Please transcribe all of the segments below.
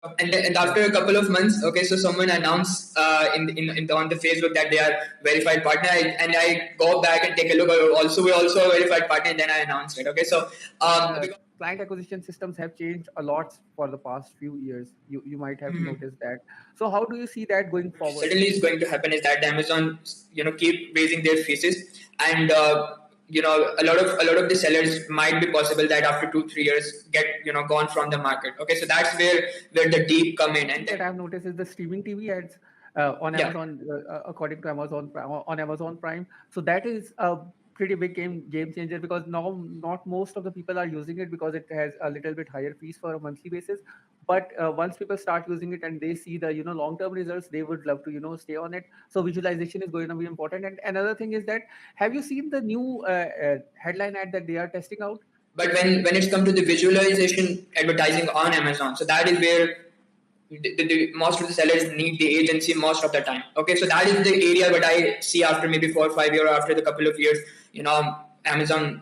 And after a couple of months, okay, so someone announced on the Facebook that they are verified partner, and I go back and take a look. We're also a verified partner, and then I announced it. Okay, so client acquisition systems have changed a lot for the past few years. You might have noticed that. So how do you see that going forward? certainly is going to happen is that Amazon, keep raising their fees, and a lot of the sellers might be possible that after 2-3 years get gone from the market. Okay, so that's where the deep come in, and That I've noticed is the streaming TV ads on yeah. Amazon, according to on Amazon Prime. So that is a pretty big game changer, because now not most of the people are using it because it has a little bit higher fees for a monthly basis. But once people start using it and they see the long term results, they would love to stay on it. So visualization is going to be important. And another thing is that, have you seen the new headline ad that they are testing out? But when it's come to the visualization advertising on Amazon, so that is where most of the sellers need the agency most of the time. Okay, so that is the area what I see after maybe 4 or 5 years, or after the couple of years, Amazon,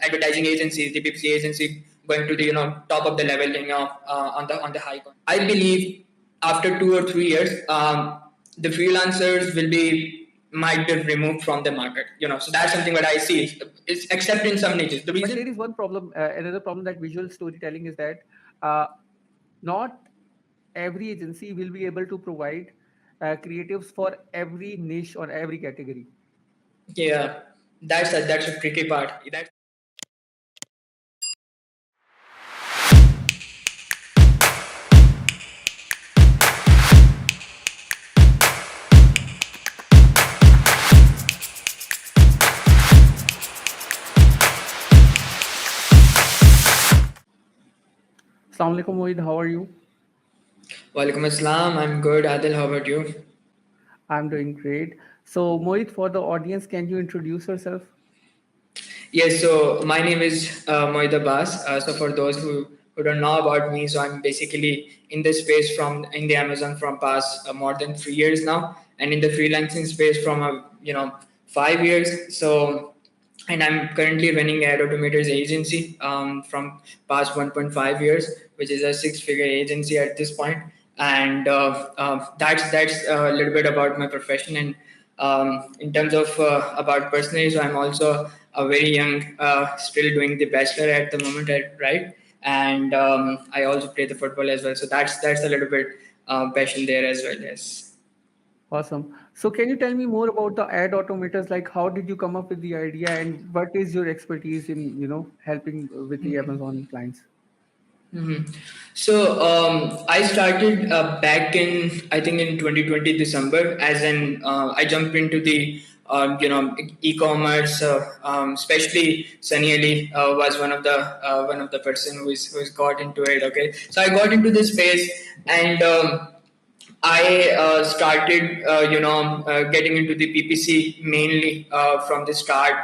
advertising agencies, the PPC agency going to the top of the level, on the high. I believe after 2 or 3 years, the freelancers might be removed from the market. So that's something that I see. It's except in some niches. The But reason there is one problem, another problem that visual storytelling is that not every agency will be able to provide creatives for every niche or every category. Yeah, that's a tricky part. That's Assalamu alaikum, Mohit. How are you? Walaikum Assalam. I'm good. Adil, how about you? I'm doing great. So, Mohit, for the audience, can you introduce yourself? Yes, so my name is Mohit Abbas. So for those who don't know about me, so I'm basically in the space from in the Amazon from past more than 3 years now, and in the freelancing space from 5 years. So, and I'm currently running Adautomaters agency from past 1.5 years, which is a six-figure agency at this point. And that's a little bit about my profession. And in terms of about personally, so I'm also a very young, still doing the bachelor at the moment, right? And I also play the football as well. So that's a little bit passion there as well. Yes. Awesome. So, can you tell me more about the ad automators? Like, how did you come up with the idea, and what is your expertise in helping with the Amazon clients? So I started back in I think in 2020 December, as in I jumped into the e-commerce, especially Sunny Ali was one of the person who's got into it. Okay, so I got into this space, and I started, getting into the PPC mainly from the start.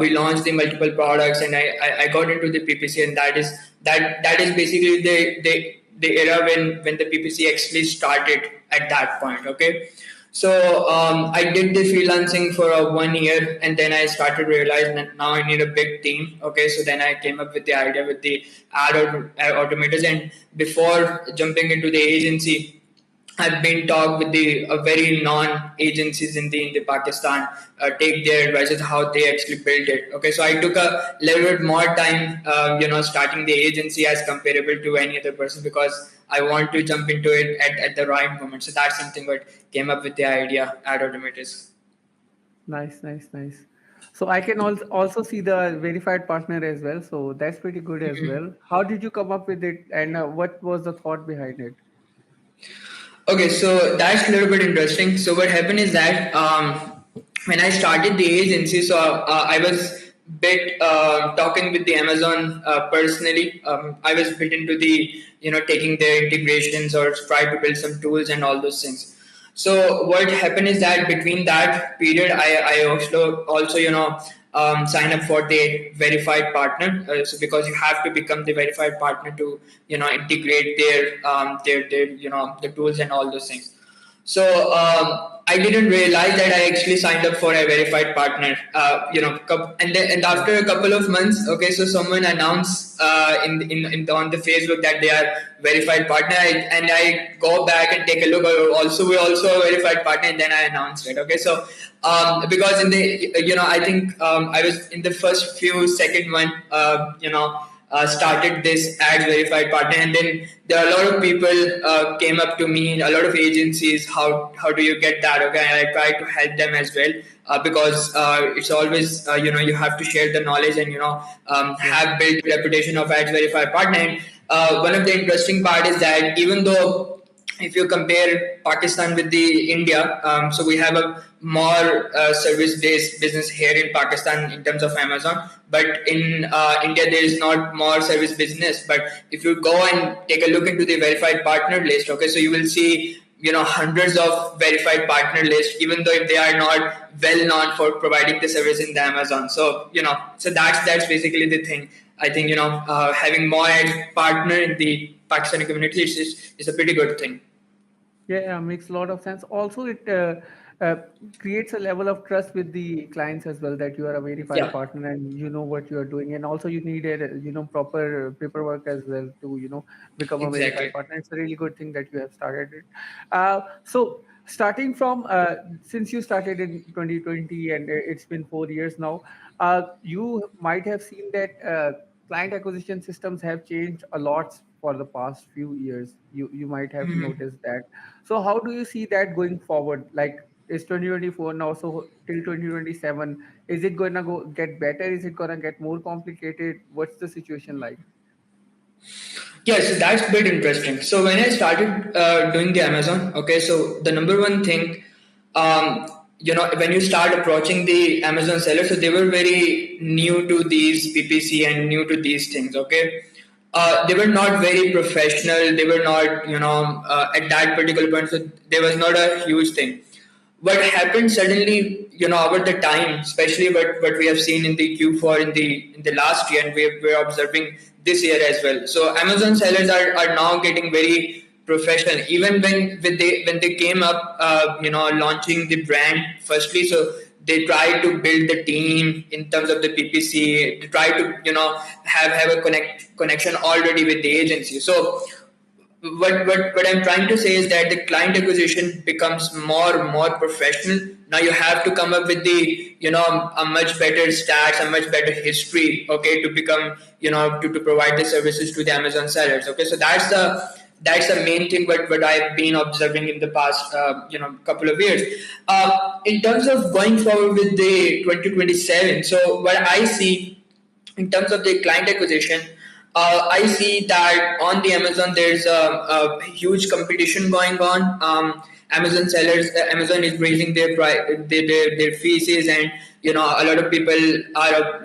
We launched the multiple products, and I got into the PPC, and that is basically the era when the PPC actually started at that point. Okay, so I did the freelancing for 1 year, and then I started realizing that now I need a big team. Okay, so then I came up with the idea with the automators, and before jumping into the agency, I've been talked with the very non-agencies in the Pakistan, take their advices how they actually build it. Okay, so I took a little bit more time, starting the agency as comparable to any other person, because I want to jump into it at the right moment. So that's something what came up with the idea at Adautomaters. Nice, nice, nice. So I can also see the verified partner as well. So that's pretty good as well. How did you come up with it, and what was the thought behind it? Okay, so that's a little bit interesting. So what happened is that when I started the agency, so I was bit talking with the Amazon personally. I was bit into the taking their integrations or try to build some tools and all those things. So what happened is that between that period, I also sign up for the verified partner. So because you have to become the verified partner to integrate their the tools and all those things. So I didn't realize that I actually signed up for a verified partner. And after a couple of months, okay, so someone announced on the Facebook that they are verified partner, and I go back and take a look. We're also a verified partner, and then I announced it. Okay, so because in the I think I was in the first few second one, started this ads verified partner, and then there are a lot of people came up to me, a lot of agencies. How do you get that? Okay, and I try to help them as well. Because it's always you have to share the knowledge and Yeah. have built reputation of ads verified partner. And one of the interesting part is that even though if you compare Pakistan with the India, so we have a more service-based business here in Pakistan in terms of Amazon. But in India, there is not more service business. But if you go and take a look into the verified partner list, okay, so you will see hundreds of verified partner lists, even though if they are not well known for providing the service in the Amazon. So so that's basically the thing. I think having more partner in the Pakistani community is a pretty good thing. Yeah, yeah, makes a lot of sense. Also, it uh, creates a level of trust with the clients as well, that you are a verified Yeah, partner and you know what you are doing. And also, you need a proper paperwork as well to become a verified exactly. partner. It's a really good thing that you have started it. So starting from since you started in 2020 and it's been 4 years now, you might have seen that client acquisition systems have changed a lot for the past few years. You might have noticed that. So how do you see that going forward? Like, is 2024 now, so till 2027, is it gonna go get better? Is it gonna get more complicated? What's the situation like? Yeah, so that's a bit interesting. So when I started doing the Amazon, okay, so the number one thing, um, when you start approaching the Amazon sellers, so they were very new to these PPC and new to these things, okay. They were not very professional. They were not, at that particular point, so there was not a huge thing. What happened suddenly, over the time, especially what we have seen in the Q4 in the last year, and we're observing this year as well. So Amazon sellers are now getting very professional. Even when they came up, launching the brand firstly, so they try to build the team in terms of the PPC. They try to have a connection already with the agency. So what I'm trying to say is that the client acquisition becomes more professional. Now you have to come up with the a much better stats, a much better history, okay, to become to provide the services to the Amazon sellers. Okay, so that's the main thing what I've been observing in the past couple of years. In terms of going forward with the 2027, so what I see in terms of the client acquisition, I see that on the Amazon there's a huge competition going on. Amazon is raising their their fees, and a lot of people are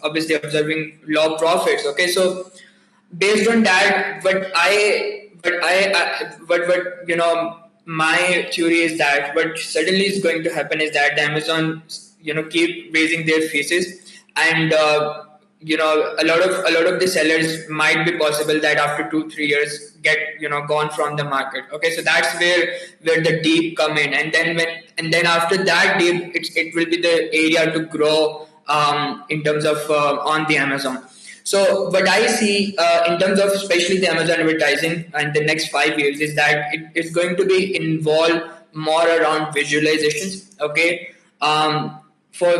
obviously observing low profits. Okay, so based on that, what my theory is that what suddenly is going to happen is that the Amazon keep raising their fees, and a lot of the sellers might be possible that after 2-3 years get gone from the market. Okay, so that's where the deep come in, and then after that deep, it will be the area to grow in terms of on the Amazon. So what I see in terms of especially the Amazon advertising and the next 5 years is that it's going to be involved more around visualizations. Okay. For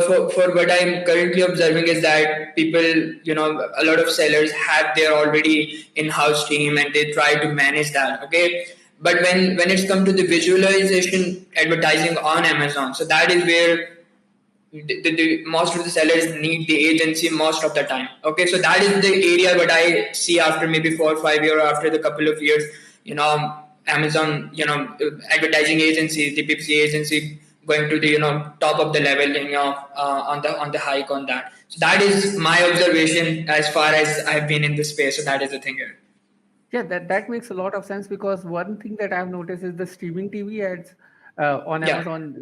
what I'm currently observing is that people, a lot of sellers have their already in-house team and they try to manage that. Okay. But when it's come to the visualization advertising on Amazon, so that is where most of the sellers need the agency most of the time. Okay, so that is the area what I see after maybe 4 or 5 years, or after the couple of years. Amazon, advertising agency, the PPC agency going to the top of the level, on the hike on that. So that is my observation as far as I've been in this space. So that is the thing here. Yeah, that makes a lot of sense, because one thing that I've noticed is the streaming TV ads on Yeah. Amazon,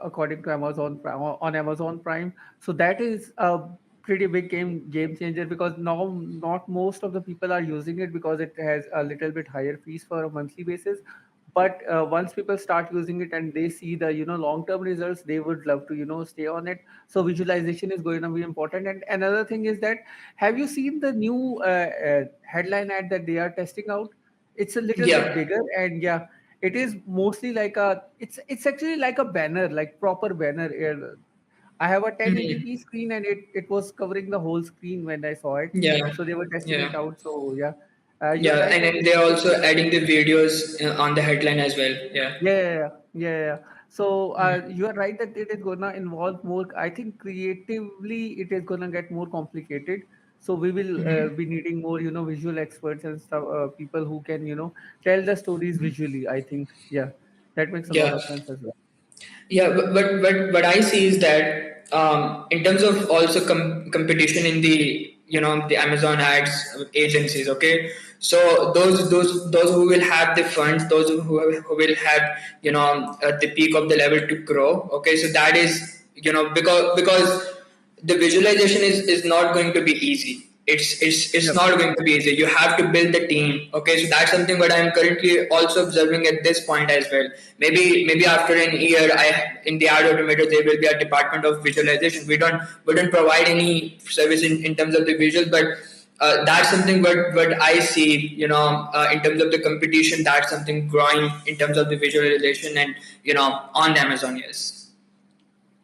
according to on Amazon Prime. So that is a pretty big game changer, because now not most of the people are using it because it has a little bit higher fees for a monthly basis. but once people start using it and they see the long term results, they would love to stay on it. So visualization is going to be important. And another thing is that, have you seen the new headline ad that they are testing out? It's a little bit Yeah. bigger, and yeah, it is mostly like a, it's actually like a banner, like proper banner. I have a Mhm. 1080p screen, and it was covering the whole screen when I saw it. Yeah. So they were testing Yeah. it out. So yeah, you're Yeah. right And that then it, they're it also adding the videos on the headline as well. Yeah. yeah, yeah, yeah, yeah, yeah. So Mhm. you are right that it is gonna involve more. I think creatively it is gonna get more complicated. So we will be needing more, visual experts and stuff, people who can, tell the stories visually. I think, yeah, that makes a lot Yeah. of sense as well. Yeah, but what I see is that in terms of also competition in the the Amazon ads agencies, okay. So those who will have the funds, those who will have at the peak of the level to grow, okay. So that is because the visualization is not going to be easy. It's Yep. not going to be easy. You have to build the team. Okay, so that's something what I'm currently also observing at this point as well. Maybe after an year, I in the Adautomaters there will be a department of visualization. We don't provide any service in terms of the visuals, but that's something what I see. In terms of the competition, that's something growing in terms of the visualization and on Amazon. Yes.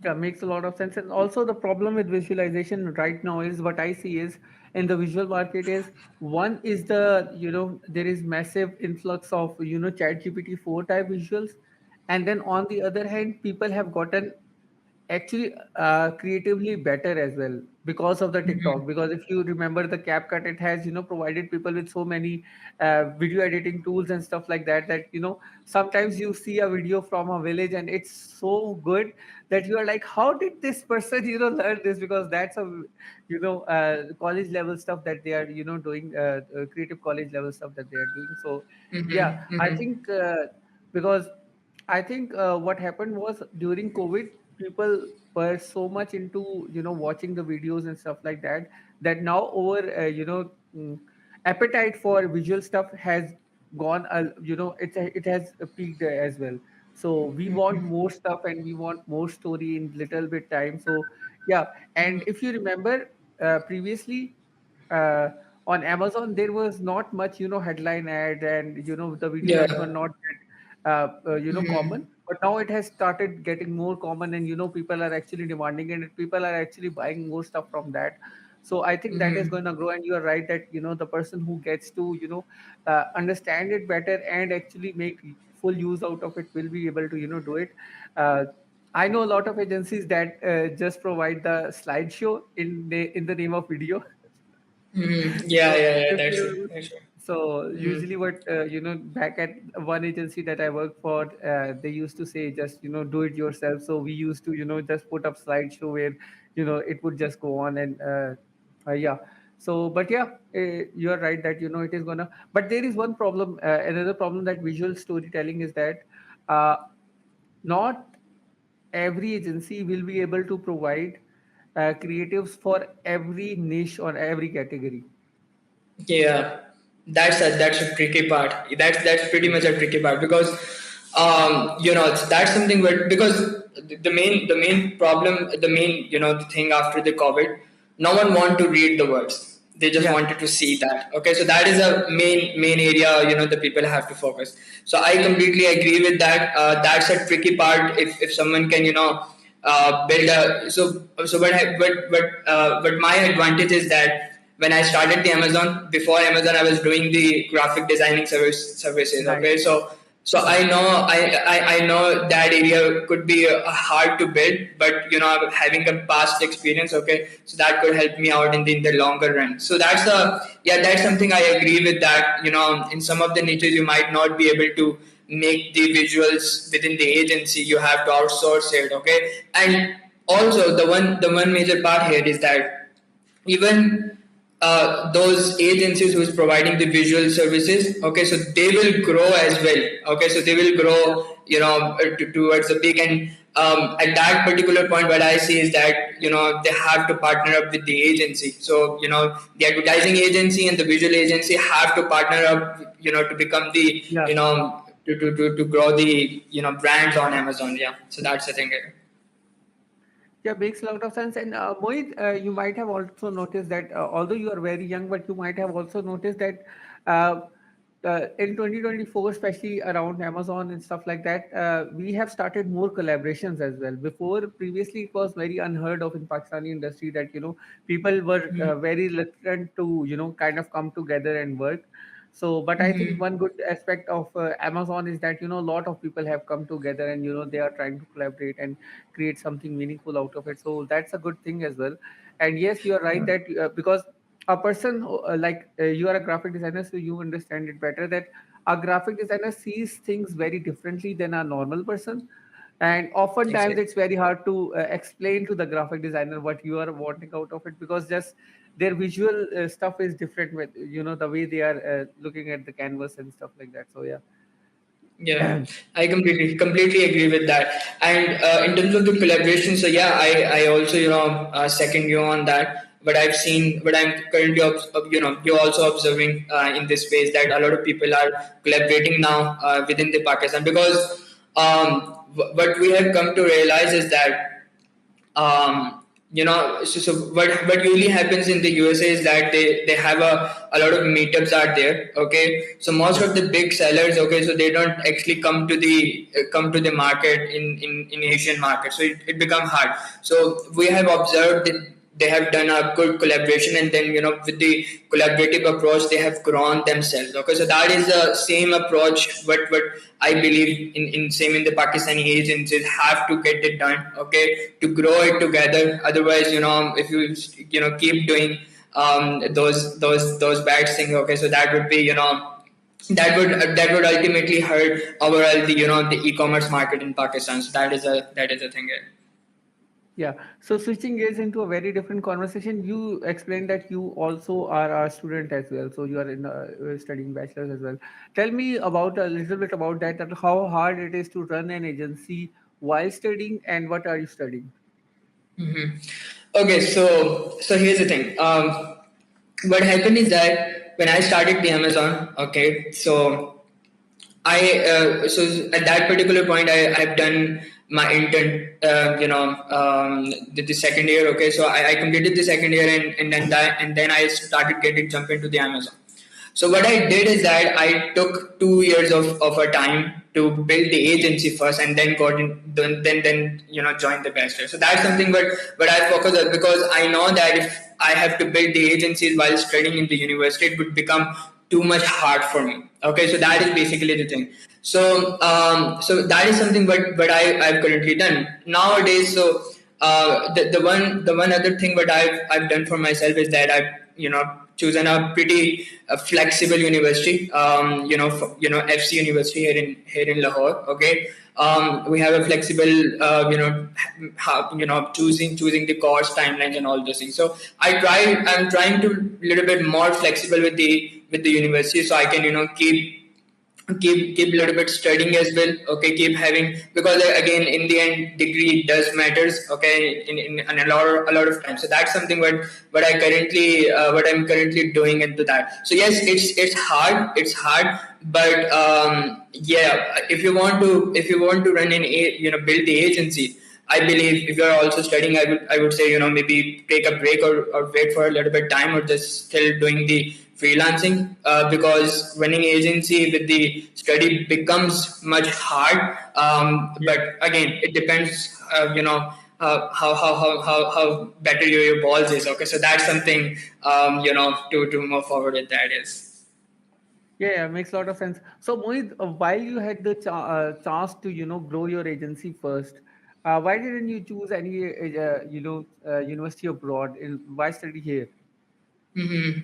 Yeah, makes a lot of sense. And also the problem with visualization right now is, what I see is, in the visual market is, one is the, there is massive influx of, chat GPT 4 type visuals. And then on the other hand, people have gotten actually creatively better as well because of the TikTok. Because if you remember the CapCut, it has provided people with so many video editing tools and stuff like that, that sometimes you see a video from a village and it's so good that you are like, how did this person learn this? Because that's a college level stuff that they are doing, creative college level stuff that they are doing. So yeah, Mm-hmm, I mm-hmm. think because I think what happened was, during COVID, people were so much into watching the videos and stuff like that, that now over appetite for visual stuff has gone. It has peaked as well. So we want more stuff and we want more story in little bit time. So yeah, and if you remember previously, uh, on Amazon there was not much headline ad, and the video ads were Yeah. not common. But now it has started getting more common, and people are actually demanding it, and people are actually buying more stuff from that. So I think that is going to grow. And you are right that the person who gets to understand it better and actually make full use out of it will be able to do it. uh, I know a lot of agencies that just provide the slideshow in the name of video. Yeah, So yeah, yeah. if That's true. you That's true. so Mm-hmm. usually what back at one agency that I work for, they used to say, just do it yourself. So we used to just put up slideshow where it would just go on. And yeah. So but yeah, you are right that it is gonna. But there is one problem. Another problem that visual storytelling is that uh, not every agency will be able to provide creatives for every niche or every category. Yeah, that's a tricky part. That's pretty much a tricky part because that's something where because the main problem, the main the thing after the COVID, no one want to read the words. They just Yeah. wanted to see that. Okay, so that is a main area the people have to focus. So I completely agree with that. That's a tricky part. If someone can build a so but my advantage is that when I started the Amazon, before Amazon, I was doing the graphic designing services. Nice. Okay, so I know I know that area could be hard to build, but having a past experience, okay, so that could help me out in the longer run. So that's something I agree with that. In some of the niches you might not be able to make the visuals within the agency. You have to outsource it, okay, and also the one major part here is that even those agencies who is providing the visual services, okay, so they will grow as well. Okay, so they will Yeah. grow towards the peak. And at that particular point what I see is that they have to partner up with the agency. So the advertising agency and the visual agency have to partner up to become the Yeah. to grow the brands on Amazon. Yeah, so that's the thing here. Yeah, makes a lot of sense. And Mohit, you might have also noticed that although you are very young, but you might have also noticed that uh, in 2024, especially around Amazon and stuff like that, we have started more collaborations as well. Before, previously, it was very unheard of in Pakistani industry that people were very reluctant to kind of come together and work. So, but I think one good aspect of Amazon is that a lot of people have come together and they are trying to collaborate and create something meaningful out of it. So that's a good thing as well. And yes, you are right that because a person you are a graphic designer, so you understand it better that a graphic designer sees things very differently than a normal person. And oftentimes Exactly. it's very hard to explain to the graphic designer what you are wanting out of it, because just their visual stuff is different with the way they are looking at the canvas and stuff like that. So yeah. Yeah, I completely agree with that. And in terms of the collaboration, so yeah, I also second you on that. But I've seen, but I'm currently you're also observing in this space that a lot of people are collaborating now within the Pakistan, because what we have come to realize is that so what usually happens in the USA is that they have a lot of meetups out there. Okay, so most Yeah. of the big sellers, okay, so they don't actually come to the market in Asian market, so it becomes hard. So we have observed that they have done a good collaboration, and then with the collaborative approach they have grown themselves. Okay, so that is the same approach what I believe in same in the Pakistani agencies have to get it done. Okay, to grow it together. Otherwise, if you keep doing those bad things, okay, so that would be that would ultimately hurt overall the e-commerce market in Pakistan. So that is a thing here. Yeah. So switching gears into a very different conversation, you explained that you also are a student as well. So you are in studying bachelor's as well. Tell me about a little bit about that, and how hard it is to run an agency while studying, and what are you studying? Okay, so here's the thing. What happened is that when I started the Amazon, okay, so at that particular point I've done my intern, the second year. Okay, so I completed the second year, and then I started getting jump into the Amazon. So what I did is that I took 2 years of a time to build the agency first, and then got in, then joined the bachelor. So that's something but I focus on, because I know that if I have to build the agencies while studying in the university, it would become too much hard for me. Okay, so that is basically the thing. So that is something but I've currently done nowadays. So the one other thing what I've done for myself is that I've chosen a pretty flexible university. FC University here in Lahore. Okay. We have a flexible, choosing the course timelines and all those things. So I'm trying to little bit more flexible with the university, so I can keep a little bit studying as well. Okay, keep having, because again in the end degree does matters. Okay, in a lot of times. So that's something what I'm currently doing into that. So yes, it's hard, but yeah, if you want to run build the agency, I believe if you're also studying, I would say maybe take a break, or wait for a little bit time, or just still doing the freelancing, because running agency with the study becomes much hard. Yeah. But again, it depends. How better your balls is. Okay, so that's something to move forward with. That is. Yeah, yeah, makes a lot of sense. So, Mohit, while you had the chance to, grow your agency first, why didn't you choose any, university abroad? Why study here? Mm-hmm.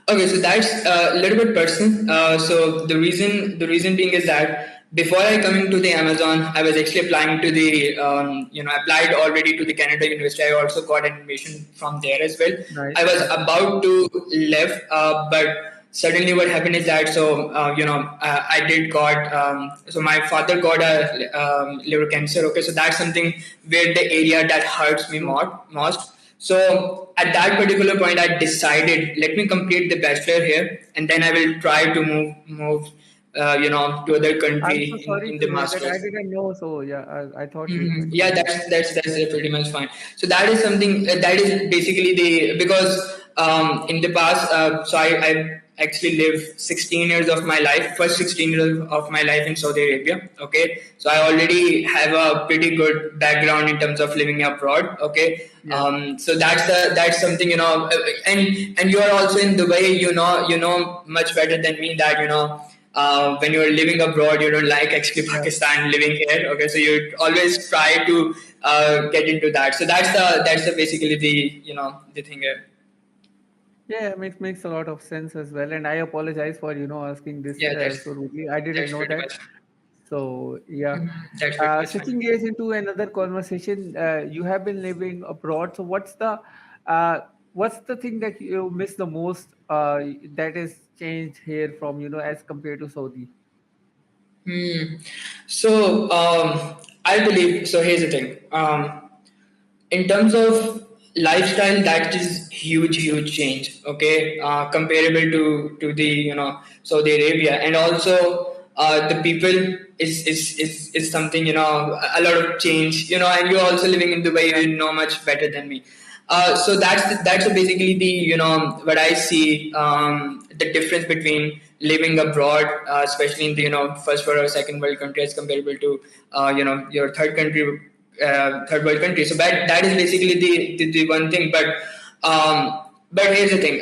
Okay, so that's a little bit personal. So the reason being is that before I come into the Amazon, I was actually applying to the applied already to the Canada University. I also got admission from there as well. I Nice, was nice. about to leave, but suddenly what happened is that, I did got, so my father got a liver cancer. Okay, so that's something where the area that hurts me So, more most. So at that particular point, I decided, let me complete the bachelor here, and then I will try to move to other I'm country so in sorry the to hear that. I masters. didn't know. So yeah, I thought you Mhm. it Yeah, was you. that's pretty much fine. So that is something that is basically the because in the past, so I actually lived 16 years of my life, first 16 years of my life in Saudi Arabia. Okay, so I already have a pretty good background in terms of living abroad. Okay, Yeah, so that's something and you are also in Dubai. You know much better than me that when you're living abroad, you don't like actually yeah, Pakistan living here. Okay, so you always try to get into that. So that's the basically the thing here. yeah. Makes a lot of sense as well. And I apologize for asking this Yeah, so rudely. I didn't that's know pretty that. much So yeah. that's pretty much fine. Switching gears into another conversation, you have been living abroad. So uh, what's the thing that you miss the most that is changed here from as compared to Saudi? Hmm. So I believe so. Here's the thing. In terms of lifestyle, that is huge change. Okay, comparable to the Saudi Arabia, and also the people is something a lot of change. And you're also living in Dubai. Yeah, You know much better than me. So that's basically the what I see the difference between living abroad, especially in the first world or second world country, as comparable to your third world country. So that is basically the one thing. But here's the thing.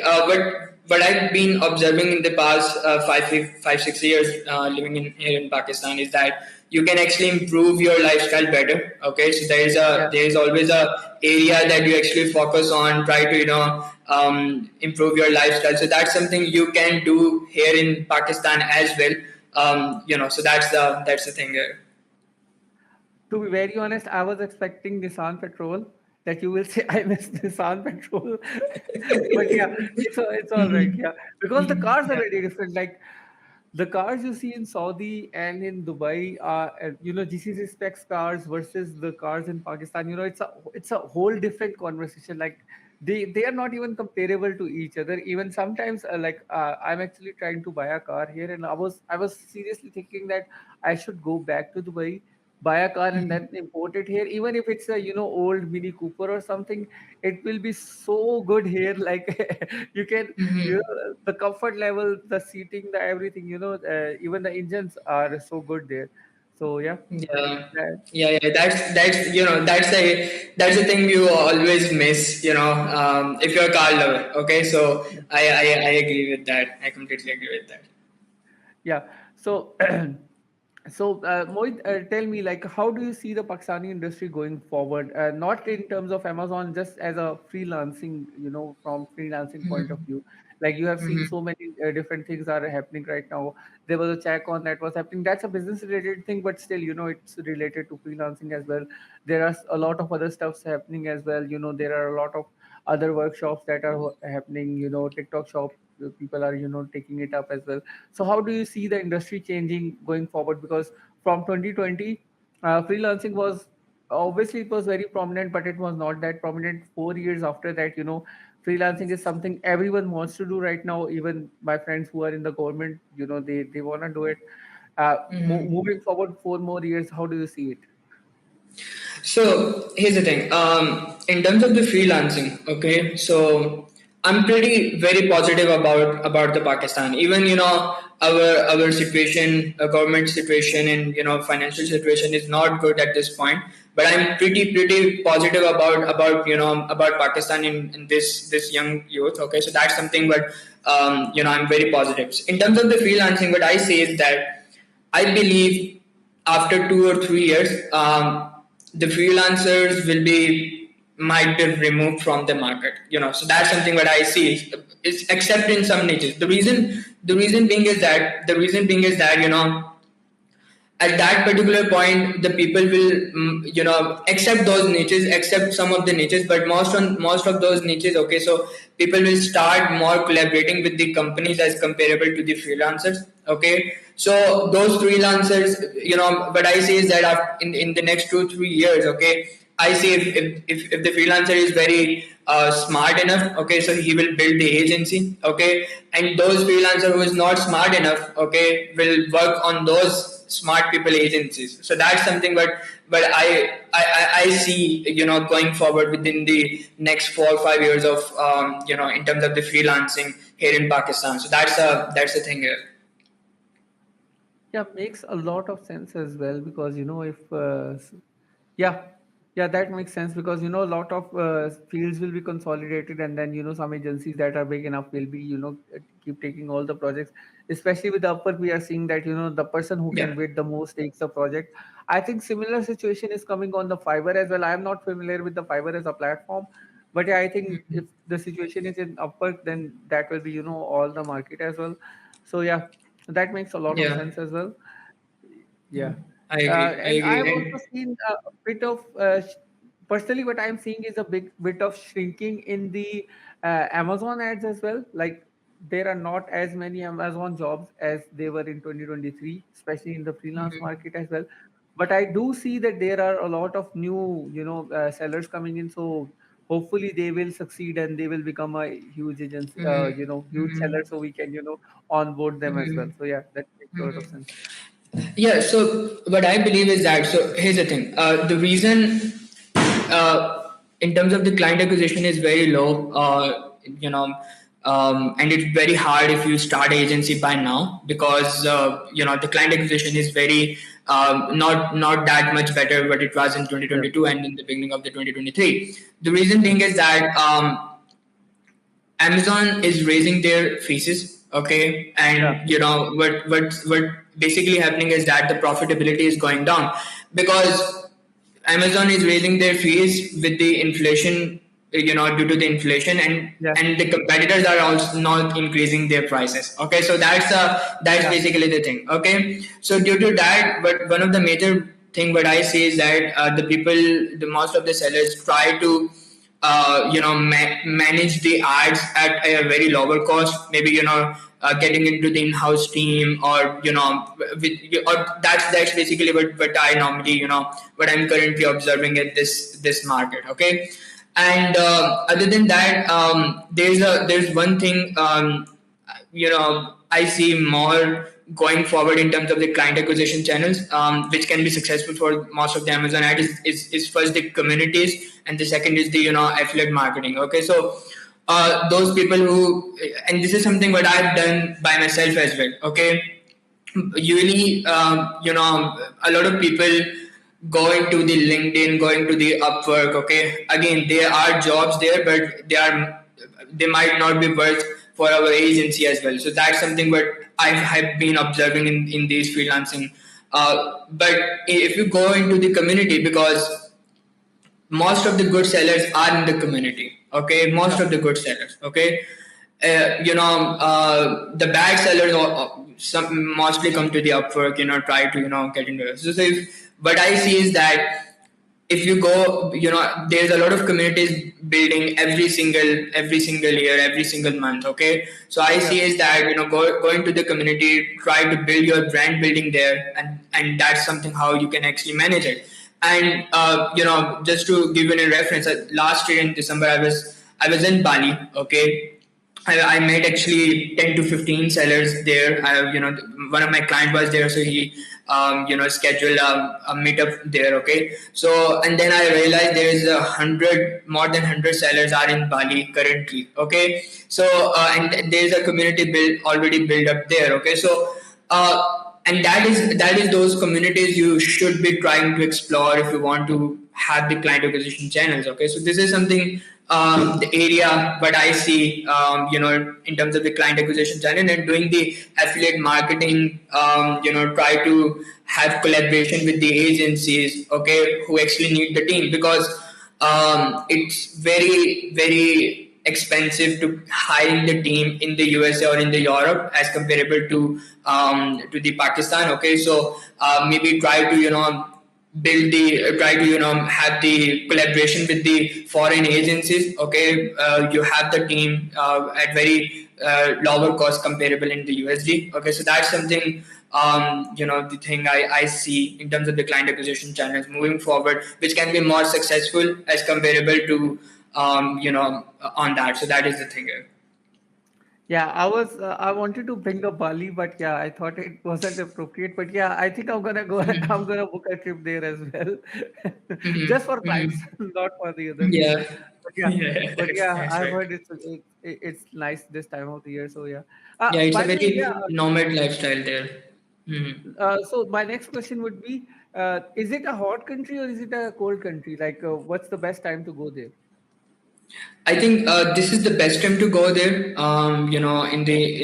What I've been observing in the past 5 6 years living in here in Pakistan is that you can actually improve your lifestyle better. Okay, so yeah. there is always a area that you actually focus on, try to improve your lifestyle. So that's something you can do here in Pakistan as well. So that's the thing here. To be very honest, I was expecting Nissan Petrol that you will say I miss Nissan Petrol, but yeah, it's all right. Yeah, because the cars are Yeah. very different. Like the cars you see in Saudi and in Dubai are GCC specs cars versus the cars in Pakistan. It's a whole different conversation. Like they are not even comparable to each other. Even sometimes, I'm actually trying to buy a car here, and I was seriously thinking that I should go back to Dubai, buy a car and then import it here. Even if it's a old Mini Cooper or something, it will be so good here. Like you can the comfort level, the seating, the everything, even the engines are so good there. So yeah, Yeah, that, yeah. That's the thing you always miss. If you're a car lover. Okay, so yeah. I agree with that. I completely agree with that. Yeah. So, so Mohit, tell me, like, how do you see the Pakistani industry going forward? Not in terms of Amazon, just as a freelancing, from freelancing point of view. Like you have seen so many different things are happening right now. There was a check on that was happening. That's a business related thing, but still, it's related to freelancing as well. There are a lot of other stuffs happening as well. There are a lot of other workshops that are happening. TikTok shop people are taking it up as well. So how do you see the industry changing going forward? Because from 2020, freelancing was obviously it was very prominent, but it was not that prominent. 4 years after that, freelancing is something everyone wants to do right now. Even my friends who are in the government, they want to do it. Moving forward 4 more years, how do you see it? So here's the thing. In terms of the freelancing, okay. So I'm pretty very positive about the Pakistan. Even our situation, government situation, and financial situation is not good at this point. But I'm pretty positive about Pakistan in this young youth. Okay, so that's something. But I'm very positive. In terms of the freelancing, what I say is that I believe after 2 or 3 years, the freelancers will be might be removed from the market. So that's something that I see. Is except in some niches. The reason being is that at that particular point the people will accept those niches, accept some of the niches, but most of those niches. Okay, so people will start more collaborating with the companies as comparable to the freelancers. Okay, so those freelancers, what I say is that in the next 2 3 years, okay, I see if the freelancer is very smart enough, okay, so he will build the agency, okay, and those freelancer who is not smart enough, okay, will work on those smart people agencies. So that's something, but I see, going forward within the next 4 or 5 years of in terms of the freelancing here in Pakistan. So that's the thing here. Yeah, makes a lot of sense as well because if yeah, yeah, that makes sense because a lot of fields will be consolidated, and then some agencies that are big enough will be keep taking all the projects. Especially with the Upwork, we are seeing that the person who Yeah. can bid the most takes the project. I think similar situation is coming on the Fiverr as well. I am not familiar with the Fiverr as a platform, but yeah, I think if the situation is in Upwork, then that will be all the market as well. So yeah, that makes a lot of Yeah. sense as well. Yeah. I agree. I And agree. I've also And seen a bit of, personally, what I'm seeing is a big bit of shrinking in the Amazon ads as well. Like, there are not as many Amazon jobs as they were in 2023, especially in the freelance market as well. But I do see that there are a lot of new, sellers coming in. So hopefully they will succeed and they will become a huge agency, huge seller, so we can, onboard them as well. So yeah, that makes a lot of sense. yeah, so what I believe is that, so here's the thing. The reason in terms of the client acquisition is very low, and it's very hard if you start agency by now, because the client acquisition is very not that much better what it was in Yeah. 2022 and in the beginning of the 2023. The reason being is that Amazon is raising their fees, okay, Yeah. and what basically happening is that the profitability is going down because Amazon is raising their fees with the inflation, due to the inflation, and Yeah. and the competitors are also not increasing their prices. Okay, so that's Yeah. basically the thing. Okay, so due to that, but one of the major thing what I see is that the most of the sellers try to manage the ads at a very lower cost, maybe getting into the in-house team, or with or that's basically what I normally what I'm currently observing at this market. Okay, and other than that, there's one thing I see more going forward in terms of the client acquisition channels, which can be successful for most of the Amazon ad is first the communities, and the second is the affiliate marketing. Okay, so those people who, and this is something what I've done by myself as well. Okay, usually a lot of people going to the LinkedIn, going to the Upwork. Okay, again there are jobs there, but they might not be worth for our agency as well. So that's something what I have been observing in these freelancing. But if you go into the community, because most of the good sellers are in the community. Okay, most Yeah. of the good sellers. Okay, the bad sellers some mostly come to the Upwork, try to get into it. So if, what I see is that if you go, there's a lot of communities building every single year, every single month. Okay, so I Yeah. see is that go into the community, try to build your brand building there, and that's something how you can actually manage it. And just to give you a reference, last year in December I was in Bali. Okay, I met actually 10 to 15 sellers there. One of my client was there, so he, scheduled a meetup there. Okay, so and then I realized there is more than 100 sellers are in Bali currently. Okay, so and there is a community already built up there. Okay, so and that is those communities you should be trying to explore if you want to have the client acquisition channels. Okay, so this is something, the area what I see, in terms of the client acquisition channel and doing the affiliate marketing. Try to have collaboration with the agencies, okay, who actually need the team, because it's very very expensive to hiring the team in the USA or in the Europe as comparable to the Pakistan. Okay, so maybe try to try to have the collaboration with the foreign agencies. Okay, you have the team at very lower cost comparable in the USD. Okay, so that's something the thing I see in terms of the client acquisition channels moving forward, which can be more successful as comparable to on that. So that is the thing here. Yeah, I wanted to bring up Bali, but yeah, I thought it wasn't appropriate. But yeah, I think I'm gonna go. I'm gonna book a trip there as well, just for Hmm. clients, not for the other things. Yeah, But yeah, yeah, but yeah, that's I've right. heard it's nice this time of the year. So yeah. Yeah, it's By a the way, yeah. very nomad lifestyle there. Hmm. So my next question would be: is it a hot country or is it a cold country? Like, what's the best time to go there? I think this is the best time to go there. In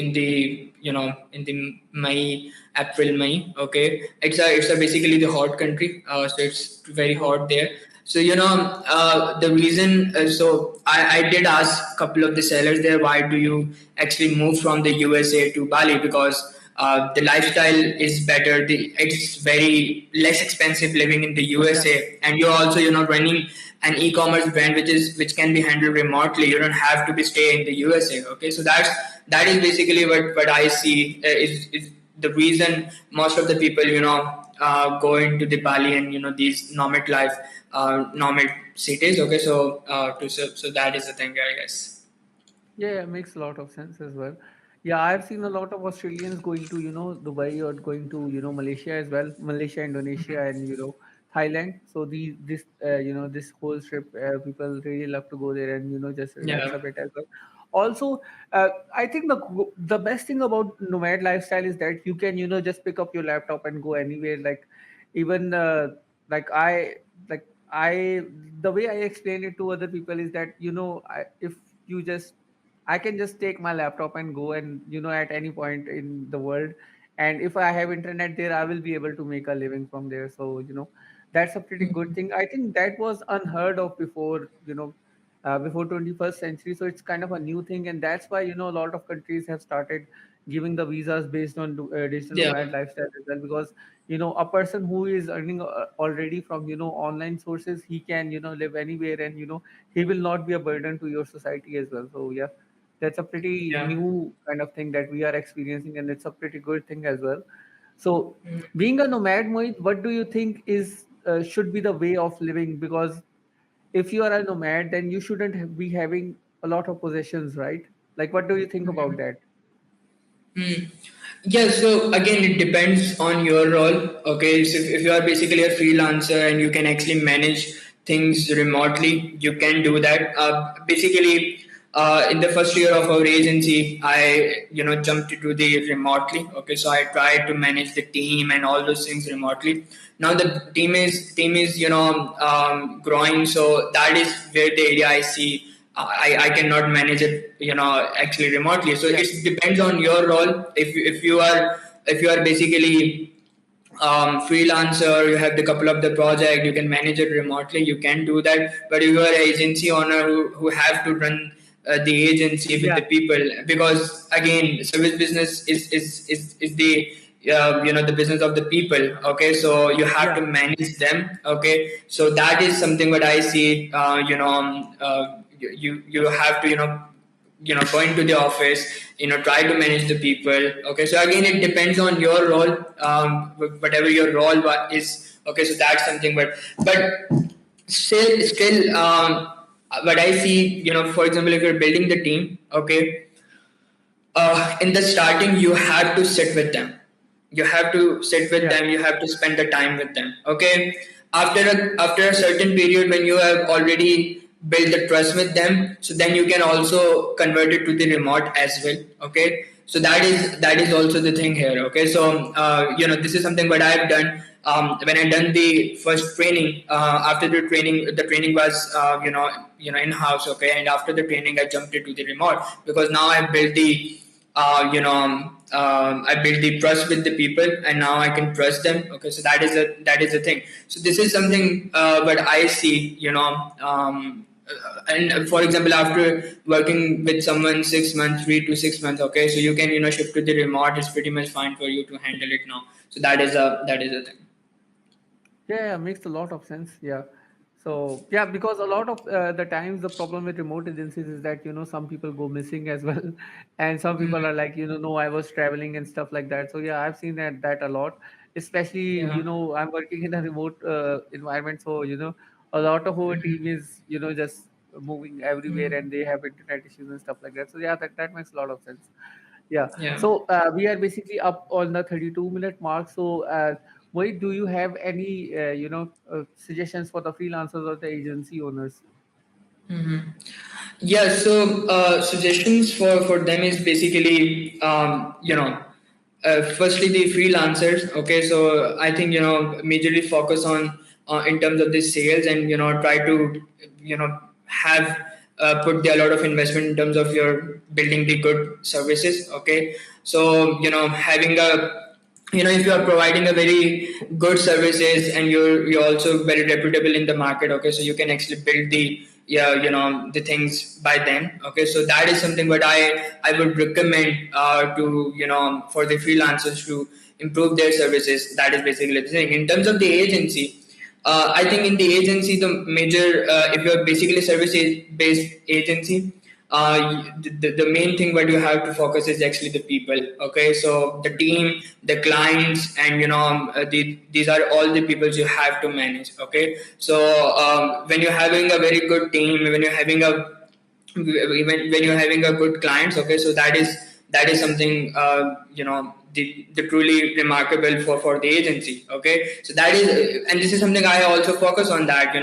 the May, April, May. Okay, it's a basically the hot country. So it's very Oh, hot there. So the reason. So I did ask a couple of the sellers there, why do you actually move from the USA to Bali? Because the lifestyle is better. It's very less expensive living in the yeah, USA, and you're also running an e-commerce brand which can be handled remotely. You don't have to be stay in the USA. Okay, so that is basically what I see is the reason most of the people go into the Bali and these nomad cities. Okay, so that is the thing, I guess. yeah, yeah, makes a lot of sense as well. Yeah, I've seen a lot of Australians going to, Dubai or going to, Malaysia as well, Malaysia, Indonesia, and Thailand. So this whole trip, people really love to go there and just relax Yeah. a bit as well. Also, I think the best thing about nomad lifestyle is that you can, just pick up your laptop and go anywhere. Like even like I the way I explain it to other people is that if you just I can just take my laptop and go and at any point in the world, and if I have internet there, I will be able to make a living from there. So that's a pretty good thing. I think that was unheard of before, before 21st century. So it's kind of a new thing, and that's why a lot of countries have started giving the visas based on digital Yeah. nomad lifestyle as well, because a person who is earning already from online sources, he can live anywhere, and he will not be a burden to your society as well. So yeah, that's a pretty Yeah. new kind of thing that we are experiencing, and it's a pretty good thing as well. So being a nomad, Mohit, what do you think is should be the way of living? Because if you are a nomad, then you shouldn't be having a lot of possessions, right? Like, what do you think about that? Hmm. Yeah, so again, it depends on your role. Okay, so if you are basically a freelancer and you can actually manage things remotely, you can do that. Basically, in the first year of our agency, I jumped to do the remotely. Okay, so I tried to manage the team and all those things remotely. Now the team is growing, so that is where the area I see I cannot manage it actually remotely. So Yeah, it depends on your role. If you are basically freelancer, you have the couple of the project, you can manage it remotely, you can do that. But if you are an agency owner who have to run the agency with yeah, the people, because again service business is the the business of the people. Okay, so you have yeah, to manage them. Okay, so that is something what I see. You have to go into the office, try to manage the people. Okay, so again it depends on your role, whatever your role is. Okay, so that's something. But still what I see, for example, if you're building the team. Okay, in the starting you have to sit with them, you have to sit with yeah, them, you have to spend the time with them. Okay, after a certain period, when you have already built the trust with them, so then you can also convert it to the remote as well. Okay, so that is also the thing here. Okay, so this is something what I've done. When I done the first training, after the training was in house. Okay, and after the training I jumped into the remote, because now I built the I build the trust with the people, and now I can trust them. Okay, so that is a thing. So this is something what I see. And for example, after working with someone 6 months, 3 to 6 months. Okay, so you can shift to the remote. It's pretty much fine for you to handle it now. So that is a thing. yeah, yeah, makes a lot of sense. Yeah. So yeah, because a lot of the times the problem with remote agencies is that some people go missing as well, and some people are like no, I was traveling and stuff like that. So yeah, I've seen that a lot. Especially Yeah. I'm working in a remote environment, so a lot of our team is just moving everywhere and they have internet issues and stuff like that. So yeah, that makes a lot of sense. Yeah. Yeah. So we are basically up on the 32-minute mark. So, Mohit, do you have any, suggestions for the freelancers or the agency owners? Yeah, so suggestions for them is basically firstly the freelancers. Okay, so I think majorly focus on in terms of the sales, and try to have put a lot of investment in terms of your building the good services. Okay, so having a if you are providing a very good services, and you're also very reputable in the market. Okay, so you can actually build the the things by then. Okay, so that is something what I would recommend to for the freelancers to improve their services. That is basically the thing. In terms of the agency, I think in the agency, the major, if you're basically service based agency, the main thing what you have to focus is actually the people. Okay, so the team, the clients, and these are all the people you have to manage. Okay, so when you're having a very good team, when you're having a when you're having a good clients. Okay, so that is something the truly remarkable for the agency. Okay, so that is, and this is something I also focus on, that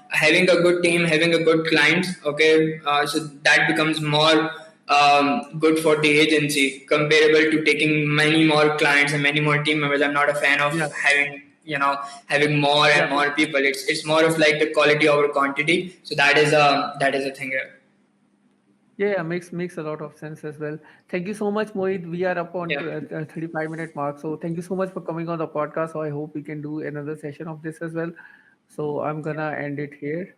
having a good team, having a good clients. Okay, so that becomes more good for the agency, comparable to taking many more clients and many more team members. I'm not a fan of Yeah, having more yeah, and more people. It's more of like the quality over quantity. So that is a thing here. yeah. Makes a lot of sense as well. Thank you so much, Mohit. We are up on Yeah. to 35-minute mark. So thank you so much for coming on the podcast. So I hope we can do another session of this as well. So I'm Yeah. gonna end it here.